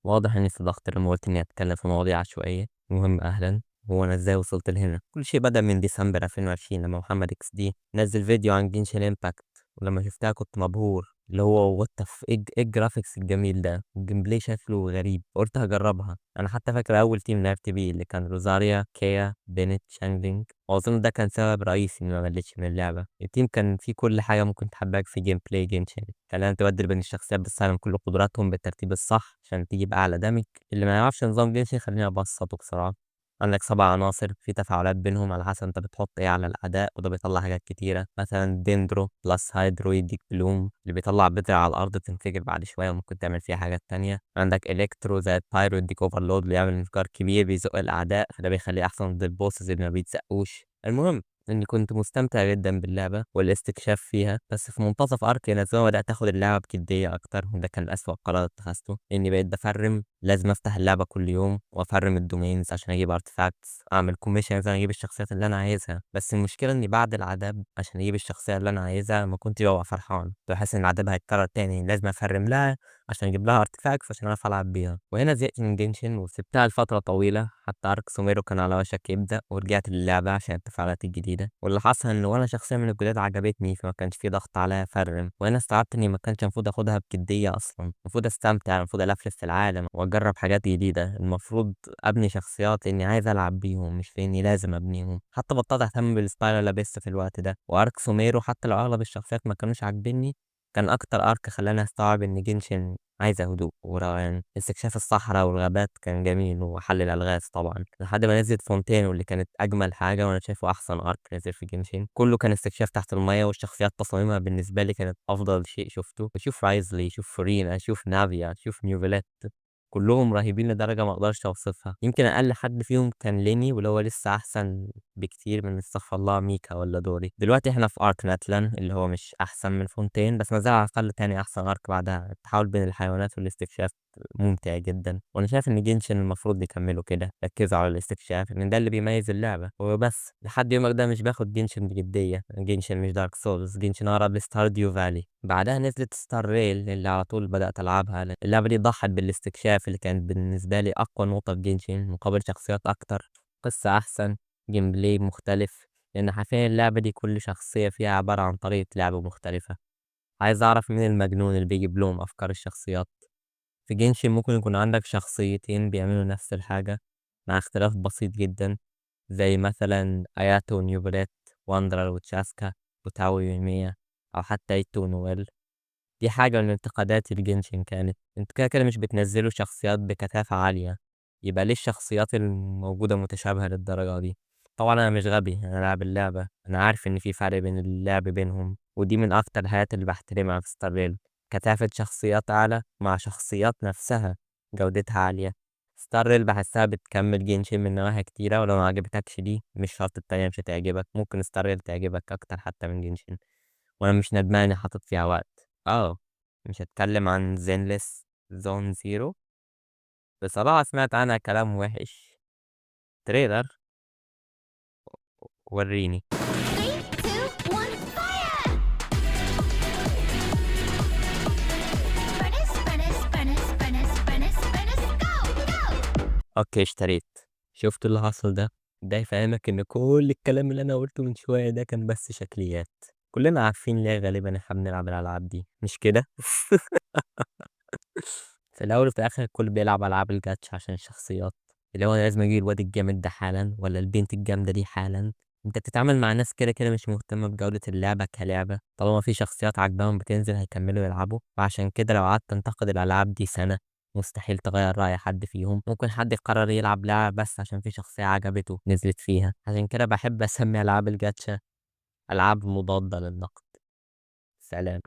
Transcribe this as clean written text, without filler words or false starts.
واضح إني صدقت لما قلت إني أتكلم في مواضيع عشوائية. المهم أهلا. هو أنا إزاي وصلت لهنا؟ كل شيء بدأ من ديسمبر 2020 لما محمد إكس دي نزل فيديو عن جنشن إمباكت، ولما شفتها كنت مبهور. اللي هو وات إيه الجرافيكس الجميل ده، الجيم بلاي شكله غريب، قلت هجربها. أنا حتى فاكر أول تيم لعبت بيه اللي كان روزاريا، كيا، بينت، شانجلينج، وأظن ده كان سبب رئيسي إني ما مليتش من اللعبة. التيم كان فيه كل حاجة ممكن تحبك في جيم بلاي جنشن. خلينا تبدل بين الشخصيات بتستخدم كل قدراتهم بالترتيب الصح عشان تجيب أعلى دمج. اللي ما يعرفش نظام جنشن خليني أبسطه بسرعة. عندك 7 عناصر في تفاعلات بينهم على حسب انت بتحط ايه على الأداء، وده بيطلع حاجات كتيرة. مثلا ديندرو بلس هيدرو يديك بلوم اللي بيطلع بذرة على الأرض بتنفجر بعد شوية وممكن تعمل فيها حاجات تانية. عندك إلكترو زي بايرو يديك اوفرلود اللي يعمل انفجار كبير بيزق الأعداء، فده بيخليه أحسن ضد البوسز اللي ما بيتزقوش. المهم اني كنت مستمتع جدا باللعبة والاستكشاف فيها، بس في منتصف ارك ينزلوا بدأت اخد اللعبة بجدية اكتر، وده كان اسوأ قرار اتخذته. اني بقيت بفرم، لازم افتح اللعبة كل يوم وافرم الدومينز عشان اجيب ارتفاكتس، اعمل كوميشن عشان اجيب الشخصيات اللي انا عايزها. بس المشكلة اني بعد العذاب عشان اجيب الشخصية اللي انا عايزها ما كنت ببقى فرحان، كنت بحس ان العذاب هيتكرر تاني، لازم افرم لها عشان اجيب لها ارتفاكتس عشان اعرف العب بيها. وهنا زهقت من جنشن وسبتها لفترة طويلة، حتى ارك سوميرو كان على وشك يبدأ ورجعت للعبة عشان التفاعلات الجديدة. واللي حصل ان وانا شخصية من الجداد عجبتني فما كانش في ضغط عليا افرم، وانا استوعبت اني ما كانش المفروض اخدها بجدية اصلا. المفروض استمتع، المفروض الفلف في العالم واجرب حاجات جديدة، المفروض ابني شخصيات اني عايز العب بيهم مش لاني لازم ابنيهم. حتى بطلت اهتم بالسبايرال لابيس في الوقت ده. وارك سوميرو حتى لو اغلب الشخصيات ما كانوش عاجبني، كان اكتر ارك خلاني استوعب ان جنشن عايزة هدوء وروقان. استكشاف الصحراء والغابات كان جميل، وحل الألغاز طبعا لحد ما نزلت فونتين، واللي كانت أجمل حاجة وأنا شايفه أحسن أرك نزل في جنشين. كله كان استكشاف تحت المية، والشخصيات تصاميمها بالنسبة لي كانت أفضل شيء شفته. بشوف رايزلي، شوف فورينا، شوف نافيا، شوف نيوفيليت، كلهم رهيبين لدرجة ما اقدرش اوصفها. يمكن اقل حد فيهم كان ليني، واللي هو لسه احسن بكتير من استغفر الله ميكا ولا دوري. دلوقتي احنا في ارك ناتلان اللي هو مش احسن من فونتين، بس ما زال على الاقل تاني احسن ارك بعدها. التحول بين الحيوانات والاستكشاف ممتع جدا، وانا شايف ان جينشن المفروض يكملوا كده، ركزوا على الاستكشاف لان ده اللي بيميز اللعبة وبس. لحد يومك ده مش باخد جينشن بجدية. جينشن مش دارك سولز، جينشن اقرب لستارديو فالي. بعدها نزلت ستار ريل اللي على طول بدأت ألعبها. اللعبة دي ضحت بالاستكشاف اللي كانت بالنسبة لي أقوى نقطة في جينشين، مقابل شخصيات أكتر، قصة أحسن، جيم بلاي مختلف. لأن حرفيا اللعبة دي كل شخصية فيها عبارة عن طريقة لعب مختلفة. عايز أعرف مين المجنون اللي بيجيب لهم أفكار الشخصيات. في جينشين ممكن يكون عندك شخصيتين بيعملوا نفس الحاجة مع اختلاف بسيط جدا، زي مثلا آياتو ونيوبريت، واندرر وتشاسكا، وتاو ويوميا، أو حتى ايتو ونويل. دي حاجة من انتقاداتي لجنشن، كانت انتوا كده كده مش بتنزلوا شخصيات بكثافة عالية، يبقى ليه الشخصيات الموجودة متشابهة للدرجة دي؟ طبعا أنا مش غبي، أنا لاعب اللعبة، أنا عارف إن في فرق بين اللعب بينهم، ودي من أكتر الحاجات اللي بحترمها في ستاريل. كثافة شخصيات أعلى مع شخصيات نفسها جودتها عالية. ستاريل بحسها بتكمل جينشين من نواحي كتيرة، ولو ما عجبتكش دي مش شرط التانية مش هتعجبك، ممكن ستاريل تعجبك أكتر حتى من جينشين. وانا مش ندمان اني حاطط فيها وقت. مش هتكلم عن زينلس زون زيرو، بصراحة سمعت عنها كلام وحش. تريلر، وريني. Three, two, one, fire! Furnace, furnace, furnace, furnace, furnace, furnace, go, go! اوكي اشتريت. شفت اللي حصل ده يفهمك ان كل الكلام اللي انا قلته من شوية ده كان بس شكليات. كلنا عارفين ليه غالبا احنا بنلعب الالعاب دي، مش كده؟ في الاول وفي الاخر الكل بيلعب العاب الجاتش عشان الشخصيات، اللي هو أنا لازم اجيب الواد الجامد ده حالا ولا البنت الجامده دي حالا. انت بتتعامل مع ناس كده كده مش مهتمه بجوده اللعبه كلعبه، طالما في شخصيات عاجباهم بتنزل هيكملوا يلعبوا. وعشان كده لو قعدت تنتقد الالعاب دي سنه مستحيل تغير رأي حد فيهم. ممكن حد يقرر يلعب لعبة بس عشان في شخصية عجبته نزلت فيها. عشان كده بحب أسمي ألعاب الجاتشا ألعاب مضادة للنقد. سلام.